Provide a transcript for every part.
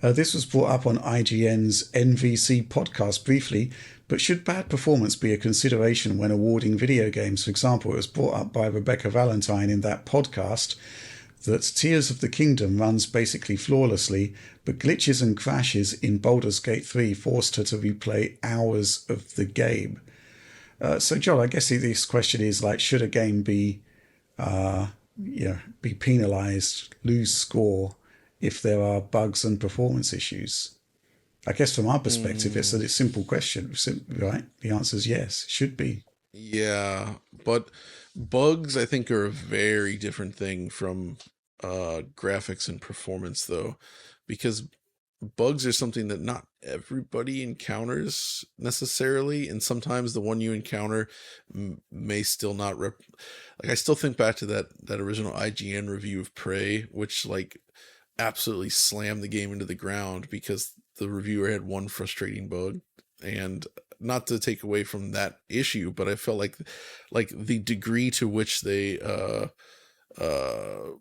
This was brought up on IGN's NVC podcast briefly, but should bad performance be a consideration when awarding video games? For example, it was brought up by Rebecca Valentine in that podcast that Tears of the Kingdom runs basically flawlessly, but glitches and crashes in Baldur's Gate 3 forced her to replay hours of the game. So, John, I guess this question is like, should a game be be penalised, lose score if there are bugs and performance issues? I guess from our perspective, it's a simple question, right? The answer is yes, should be. Yeah, but bugs, I think, are a very different thing from graphics and performance, though, because bugs are something that not everybody encounters necessarily, and sometimes the one you encounter may still not like, I still think back to that original IGN review of Prey, which like absolutely slammed the game into the ground because the reviewer had one frustrating bug. And not to take away from that issue, but I felt like the degree to which they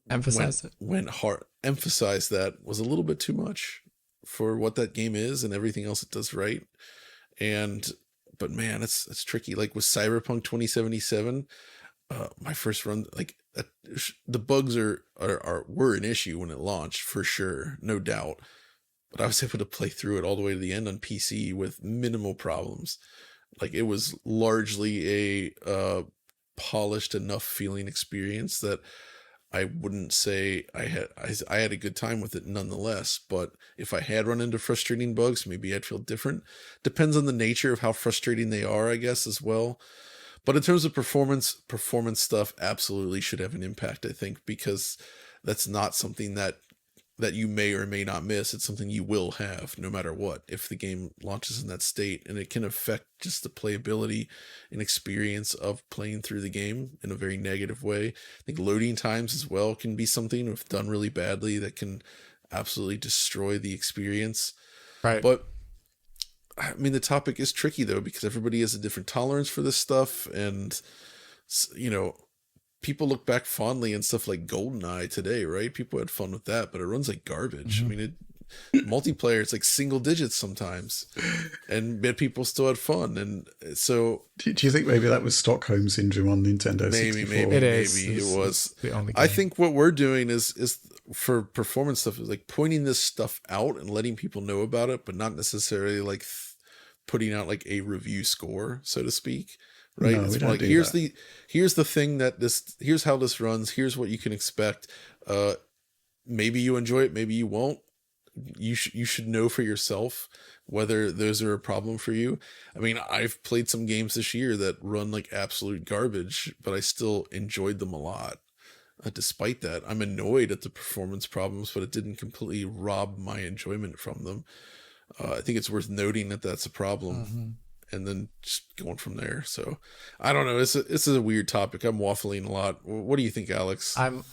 emphasize went hard, emphasized that was a little bit too much for what that game is and everything else it does right. But man, it's tricky. Like with Cyberpunk 2077, my first run, like the bugs were an issue when it launched for sure, no doubt. But I was able to play through it all the way to the end on PC with minimal problems. Like it was largely a polished enough feeling experience that I wouldn't say I had a good time with it nonetheless. But if I had run into frustrating bugs, maybe I'd feel different. Depends on the nature of how frustrating they are, I guess, as well. But in terms of performance stuff absolutely should have an impact, I think, because that's not something that you may or may not miss. It's something you will have no matter what if the game launches in that state, and it can affect just the playability and experience of playing through the game in a very negative way. I think loading times as well can be something, if done really badly, that can absolutely destroy the experience. Right. But I mean, the topic is tricky though, because everybody has a different tolerance for this stuff, and people look back fondly and stuff like GoldenEye today, right? People had fun with that, but it runs like garbage. Mm-hmm. I mean, multiplayer, it's like single digits sometimes, and yet people still had fun. And so, do you think maybe that was Stockholm syndrome on Nintendo 64? Maybe it was. The only game. I think what we're doing is for performance stuff is like pointing this stuff out and letting people know about it, but not necessarily like putting out like a review score, so to speak. Right. No, it's more like here's the thing here's how this runs. Here's what you can expect. Maybe you enjoy it. Maybe you won't. You should know for yourself whether those are a problem for you. I mean, I've played some games this year that run like absolute garbage, but I still enjoyed them a lot. Despite that, I'm annoyed at the performance problems, but it didn't completely rob my enjoyment from them. I think it's worth noting that that's a problem. Mm-hmm. And then just going from there. So I don't know. This is a weird topic. I'm waffling a lot. What do you think, Alex? I'm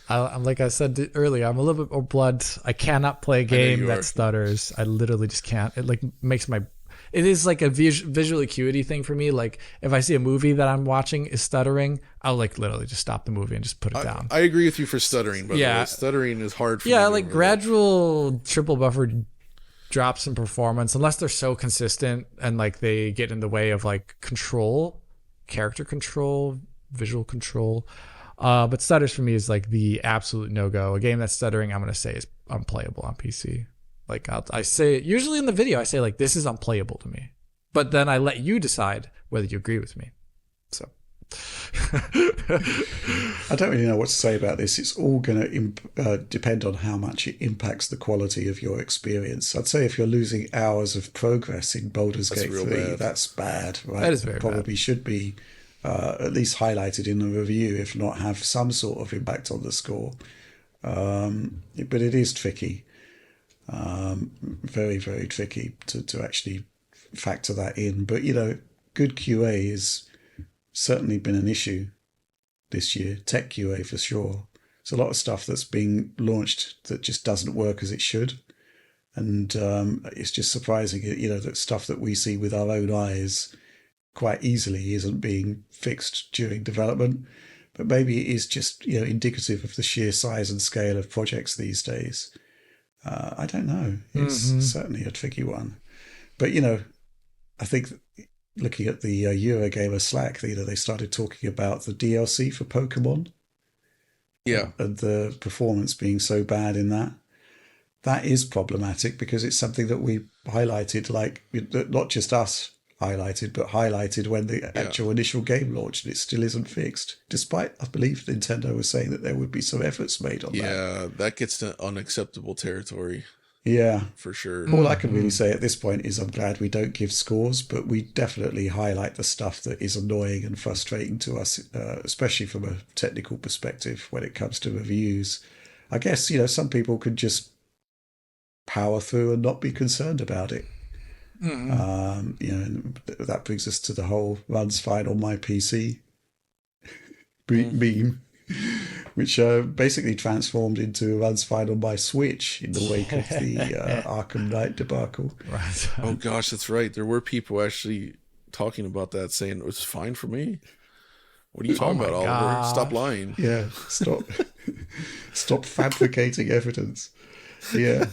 like I said earlier, I'm a little bit more blunt. I cannot play a game that stutters. I literally just can't. It like makes it is like a visual acuity thing for me. Like if I see a movie that I'm watching is stuttering, I'll like literally just stop the movie and just put it down. I agree with you for stuttering, but stuttering is hard for me. Yeah, like gradual triple buffer drops in performance, unless they're so consistent and like they get in the way of like character control, visual control. But stutters for me is like the absolute no-go. A game that's stuttering, I'm going to say is unplayable on PC. Like I say, usually in the video, I say like, this is unplayable to me, but then I let you decide whether you agree with me. So I don't really know what to say about this. It's all going to depend on how much it impacts the quality of your experience. I'd say if you're losing hours of progress in Baldur's Gate 3, that's bad, right? That is very Probably bad. Should be at least highlighted in the review, if not have some sort of impact on the score. But it is tricky. Very, very tricky to actually factor that in. But, good QA has certainly been an issue this year. Tech QA for sure. There's a lot of stuff that's being launched that just doesn't work as it should. And it's just surprising, that stuff that we see with our own eyes quite easily isn't being fixed during development. But maybe it is just, indicative of the sheer size and scale of projects these days. I don't know. It's certainly a tricky one. But, I think looking at the Eurogamer Slack, they started talking about the DLC for Pokemon. Yeah. And the performance being so bad in that. That is problematic because it's something that we highlighted, like not just us highlighted, but highlighted when the actual initial game launched, and it still isn't fixed. Despite, I believe, Nintendo was saying that there would be some efforts made on that. Yeah, that gets to unacceptable territory. Yeah. For sure. All I can really say at this point is I'm glad we don't give scores, but we definitely highlight the stuff that is annoying and frustrating to us, especially from a technical perspective when it comes to reviews. I guess, some people could just power through and not be concerned about it. And that brings us to the whole runs fine on my PC meme, which basically transformed into runs fine on my Switch in the wake of the Arkham Knight debacle. Right. Oh gosh, that's right. There were people actually talking about that, saying it was fine for me. What are you talking about, Oliver? gosh. Stop lying. Yeah, stop fabricating evidence. Yeah.